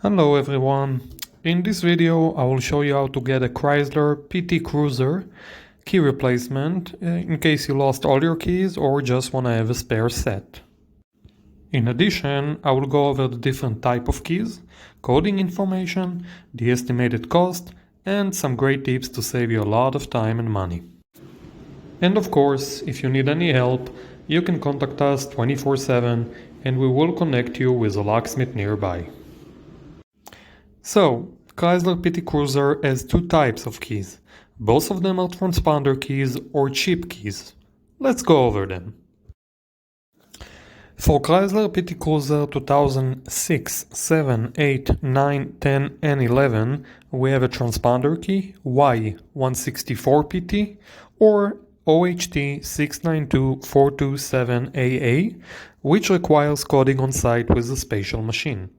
Hello everyone. In this video I will show you how to get a Chrysler PT-Cruiser key replacement in case you lost all your keys or just want to have a spare set. In addition, I will go over the different type of keys, coding information, the estimated cost, and some great tips to save you a lot of time and money. And of course, if you need any help, you can contact us 24/7 and we will connect you with a locksmith nearby. So, Chrysler PT-Cruiser has two types of keys. Both of them are transponder keys or chip keys. Let's go over them. For Chrysler PT-Cruiser 2006, 7, 8, 9, 10 and 11, we have a transponder key Y164PT or OHT 692427AA, which requires coding on site with a special machine.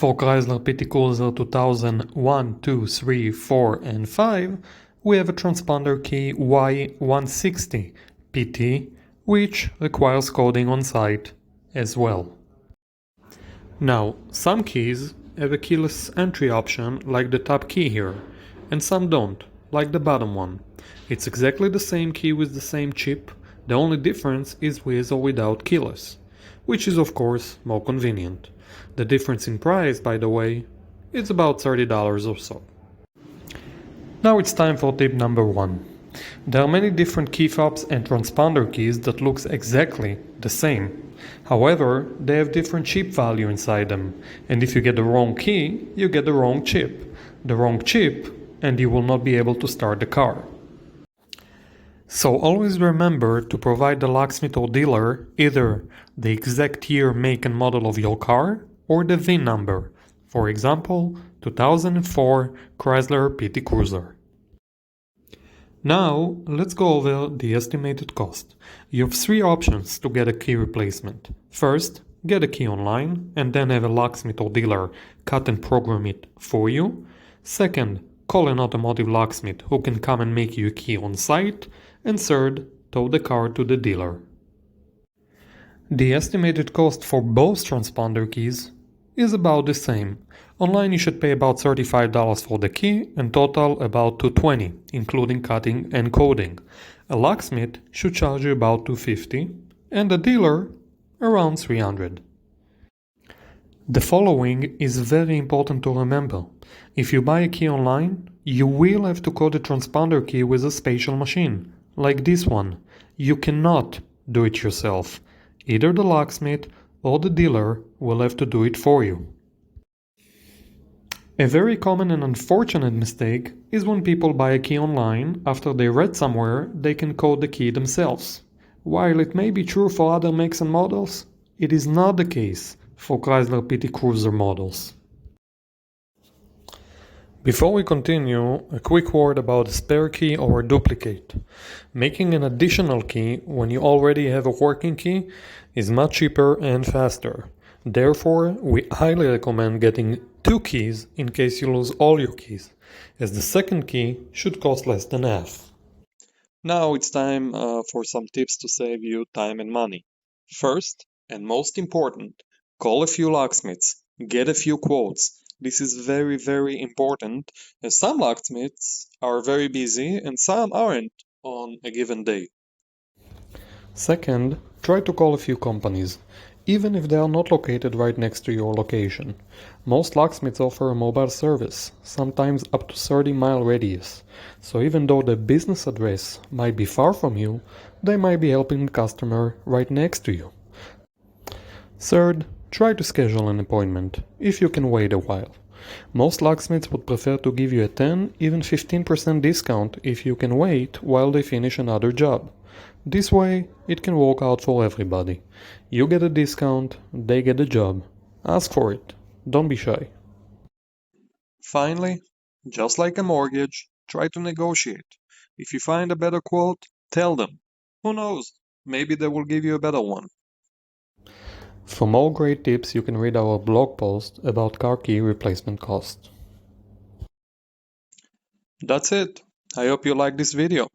For Chrysler PT-Cruiser 2001, 2, 3, 4 and 5, we have a transponder key Y160PT, which requires coding on site as well. Now, some keys have a keyless entry option like the top key here, and some don't, like the bottom one. It's exactly the same key with the same chip, the only difference is with or without keyless, which is of course more convenient. The difference in price, by the way, is about $30 or so. Now it's time for tip number 1. There are many different key fobs and transponder keys that looks exactly the same. However, they have different chip value inside them, and if you get the wrong key, you get the wrong chip. The wrong chip, and you will not be able to start the car. So always remember to provide the locksmith or dealer either the exact year, make and model of your car or the VIN number. For example, 2004 Chrysler PT-Cruiser. Now let's go over the estimated cost. You have 3 options to get a key replacement. First, get a key online and then have a locksmith or dealer cut and program it for you. Second, call an automotive locksmith who can come and make you a key on site. And third, tow the car to the dealer. The estimated cost for both transponder keys is about the same. Online you should pay about $35 for the key and total about $220, including cutting and coding. A locksmith should charge you about $250 and a dealer around $300. The following is very important to remember. If you buy a key online, you will have to code the transponder key with a special machine, like this one. You cannot do it yourself. Either the locksmith or the dealer will have to do it for you. A very common and unfortunate mistake is when people buy a key online, after they read somewhere they can code the key themselves. While it may be true for other makes and models, it is not the case for Chrysler PT-Cruiser models. Before we continue, a quick word about a spare key or a duplicate. Making an additional key when you already have a working key is much cheaper and faster. Therefore, we highly recommend getting 2 keys in case you lose all your keys, as the second key should cost less than half. Now it's time for some tips to save you time and money. First, and most important, call a few locksmiths, get a few quotes. This is very, very important, as some locksmiths are very busy and some aren't on a given day. Second, try to call a few companies, even if they are not located right next to your location. Most locksmiths offer a mobile service, sometimes up to 30-mile radius, so even though the business address might be far from you, they might be helping the customer right next to you. Third, try to schedule an appointment, if you can wait a while. Most locksmiths would prefer to give you a 10, even 15% discount if you can wait while they finish another job. This way, it can work out for everybody. You get a discount, they get a job. Ask for it. Don't be shy. Finally, just like a mortgage, try to negotiate. If you find a better quote, tell them. Who knows? Maybe they will give you a better one. For more great tips, you can read our blog post about car key replacement cost. That's it. I hope you liked this video.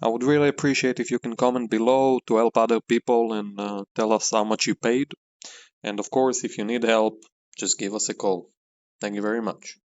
I would really appreciate if you can comment below to help other people and tell us how much you paid. And of course, if you need help, just give us a call. Thank you very much.